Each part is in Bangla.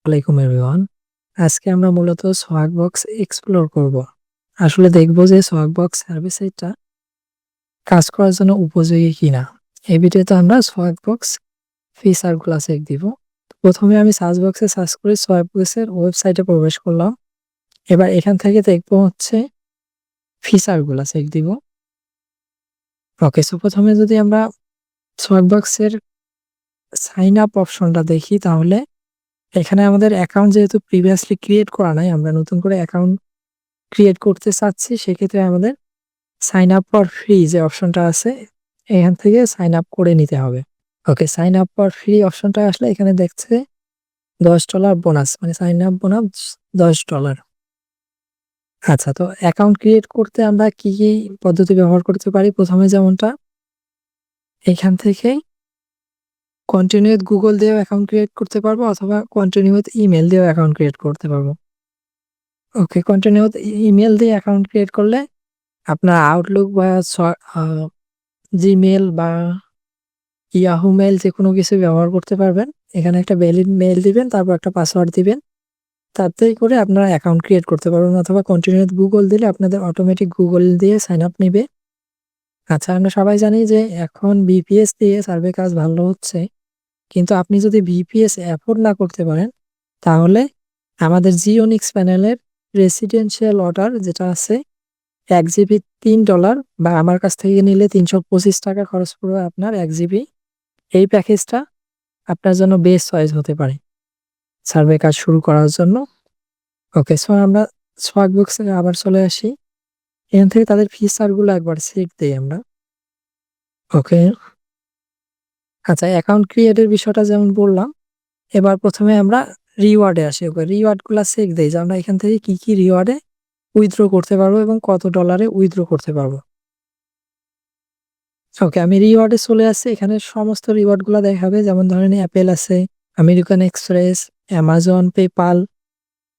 আসসালামাইকুম এভরিওয়ান। আজকে আমরা মূলত সোহাগবক্স এক্সপ্লোর করব। আসলে দেখব যে সোহাগবক্স সার্ভিসটা কাজ করার জন্য উপযোগী কিনা। এই ভিডিওতে আমরা সোহাগবক্স ফিচারগুলো চেক দিব। প্রথমে আমি সার্চ বক্সে সার্চ করে সোহাগবক্সের ওয়েবসাইটে প্রবেশ করলাম। এবার এখান থেকে দেখব হচ্ছে ফিচারগুলো চেক দিব। ওকে, সো প্রথমে যদি আমরা সোহাগবক্সের সাইন আপ অপশনটা দেখি, তাহলে এখানে আমাদের অ্যাকাউন্ট যেহেতু প্রিভিয়াসলি ক্রিয়েট করা নাই, আমরা নতুন করে অ্যাকাউন্ট ক্রিয়েট করতে চাচ্ছি, সেক্ষেত্রে আমাদের সাইন আপ ফর ফ্রি যে অপশনটা আছে এখান থেকে সাইন আপ করে নিতে হবে। ওকে, সাইন আপ ফর ফ্রি অপশনটা আসলে এখানে দেখছে $10 বোনাস, মানে সাইন আপ বোনাস $10। আচ্ছা, তো অ্যাকাউন্ট ক্রিয়েট করতে আমরা কি কি পদ্ধতি ব্যবহার করতে পারি? প্রথমে যেমনটা এখান থেকেই কন্টিনিউ উইথ গুগল দিয়েও অ্যাকাউন্ট ক্রিয়েট করতে পারবো, অথবা কন্টিনিউ উইথ ইমেল দিয়েও অ্যাকাউন্ট ক্রিয়েট করতে পারবো। ওকে, কন্টিনিউ উইথ ইমেল দিয়ে অ্যাকাউন্ট ক্রিয়েট করলে আপনার আউটলুক বা জিমেল বা ইয়াহু মেল যে কোনো কিছু ব্যবহার করতে পারবেন। এখানে একটা ভ্যালিড মেল দিবেন, তারপর একটা পাসওয়ার্ড দিবেন, তাতেই করে আপনারা অ্যাকাউন্ট ক্রিয়েট করতে পারবেন। অথবা কন্টিনিউ গুগল দিলে আপনাদের অটোমেটিক গুগল দিয়ে সাইন আপ নিবে। আচ্ছা, আমরা সবাই জানি যে এখন ভিপিএস দিয়ে সার্ভে কাজ ভালো হচ্ছে, কিন্তু আপনি যদি ভিপিএস অ্যাফোর্ড না করতে পারেন, তাহলে আমাদের জিওনিক্স প্যানেলের রেসিডেন্সিয়াল অর্ডার যেটা আছে 1 জিবি $3, বা আমার কাছ থেকে নিলে $325 খরচ পড়বে আপনার 1 জিবি। এই প্যাকেজটা আপনার জন্য বেস্ট চয়েস হতে পারে সার্ভে কাজ শুরু করার জন্য। ওকে, সো আমরা সোহাগবক্সে আবার চলে আসি। এখান থেকে তাদের ফিচারগুলো একবার চেক দেই আমরা। ওকে, আচ্ছা, অ্যাকাউন্ট ক্রিয়েটের বিষয়টা যেমন বললাম, এবার প্রথমে আমরা রিওয়ার্ডে আসি। ওকে, রিওয়ার্ডগুলো চেক দেই যে আমরা এখান থেকে কি রিওয়ার্ডে উইথড্র করতে পারবো এবং কত ডলারে উইথড্র করতে পারবো। ওকে, আমি রিওয়ার্ডে চলে আসছি। এখানে সমস্ত রিওয়ার্ডগুলো দেখাবে, যেমন ধরেন অ্যাপেল আছে, আমেরিকান এক্সপ্রেস, অ্যামাজন, পেপাল,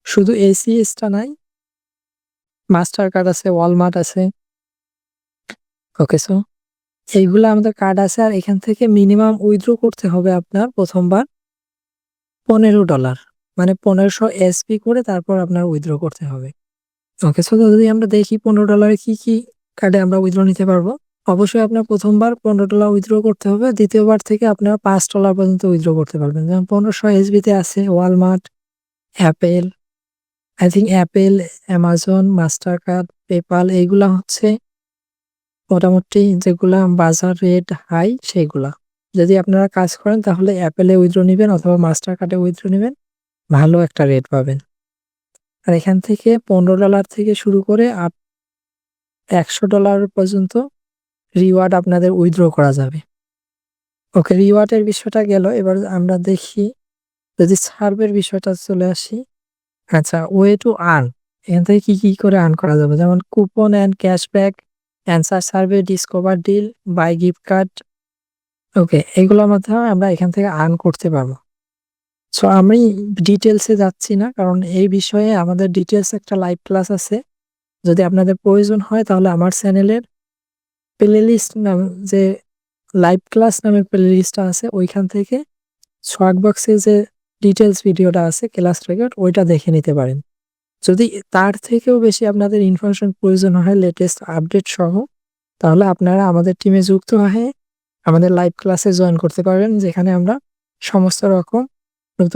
শুধু এসিএসটা নাই, মাস্টার কার্ড আছে, ওয়ালমার্ট আছে। ওকে, সো এইগুলো আমাদের কার্ড আছে। আর এখান থেকে মিনিমাম উইথড্র করতে হবে আপনার প্রথমবার $15, মানে 1500 এসপি করে তারপর আপনার উইথড্র করতে হবে। ওকে, সো যদি আমরা দেখি $15 কি কার্ডে আমরা উইথড্র নিতে পারবো। অবশ্যই আপনার প্রথমবার $15 উইথড্র করতে হবে, দ্বিতীয়বার থেকে আপনারা $5 পর্যন্ত উইথড্র করতে পারবেন। যেমন 1500 এসবিতে আছে Walmart, Apple, I think Apple, Amazon, master card, PayPal, এইগুলা হচ্ছে মোটামুটি যেগুলা বাজার রেট হাই সেগুলা। যদি আপনারা কাজ করেন তাহলে অ্যাপেলে উইথড্র নেবেন অথবা মাস্টার কার্ডে উইথড্র নেবেন, ভালো একটা রেট পাবেন। আর এখান থেকে $15 থেকে শুরু করে $100 পর্যন্ত রিওয়ার্ড আপনাদের উইথড্র করা যাবে। ওকে, রিওয়ার্ডের বিষয়টা গেল। এবার আমরা দেখি যদি সার্ভের বিষয়টা চলে আসি। আচ্ছা, ওয়ে টু আর্ন, এখান থেকে কি করে আর্ন করা যাবে, যেমন coupon and cashback, answer survey, discover deal, buy gift card. Okay, এগুলোর মাধ্যমে আমরা এখান থেকে আর্ন করতে পারবো। সো আমি ডিটেলসে যাচ্ছি না, কারণ এই বিষয়ে আমাদের ডিটেলস একটা লাইভ ক্লাস আছে। যদি আপনাদের প্রয়োজন হয় তাহলে আমার চ্যানেলের প্লেলিস্ট নাম যে লাইভ ক্লাস নামের প্লেলিস্টটা আছে, ওইখান থেকে সোহাগবক্সে যে ডিটেলস ভিডিওটা আছে ক্লাস রেকর্ড, ওইটা দেখে নিতে পারেন। যদি তার থেকেও বেশি আপনাদের ইনফরমেশন প্রয়োজন হয় লেটেস্ট আপডেট সহ, তাহলে আপনারা আমাদের টিমে যুক্ত হয়ে আমাদের লাইভ ক্লাসে জয়েন করতে পারবেন, যেখানে আমরা সমস্ত রকম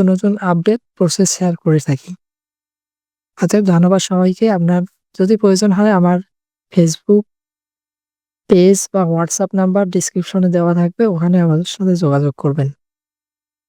নতুন আপডেট প্রসেস শেয়ার করে থাকি। অতএব ধন্যবাদ সবাইকে। আপনার যদি প্রয়োজন হয় আমার ফেসবুক পেজ বা হোয়াটসঅ্যাপ নাম্বার ডিসক্রিপশনে দেওয়া থাকবে, ওখানে আমাদের সাথে যোগাযোগ করবেন।